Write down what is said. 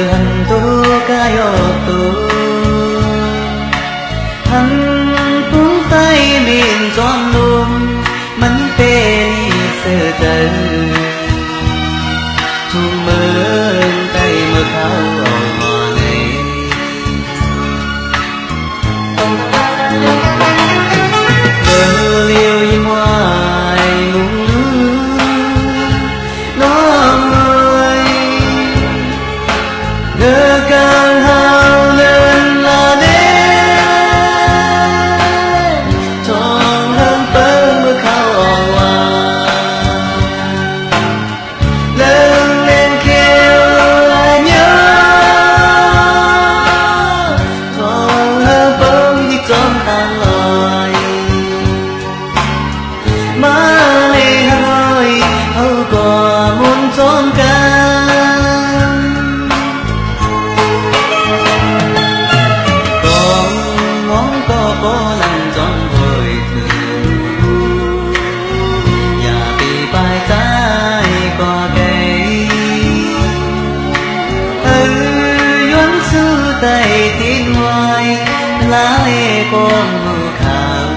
hằng tu kayo tu hằng tung tay miền giòn lùm mắn tê ni sơ tơ chung mơ tay mơ khao hòa này liêu im ngoài mùng nó người ngơ càng hào lên là đêm tròn hơn bơ mơ khao hòa lớn lên kêu là nhớ tròn hơn bơm đi tròn tan lời má lê Hà Nội hầu có muốn trốn can con món có lần tròn vội thường nhà bị bài trái qua cây yuan sư tay tin ngoài lá lê con mưa khảo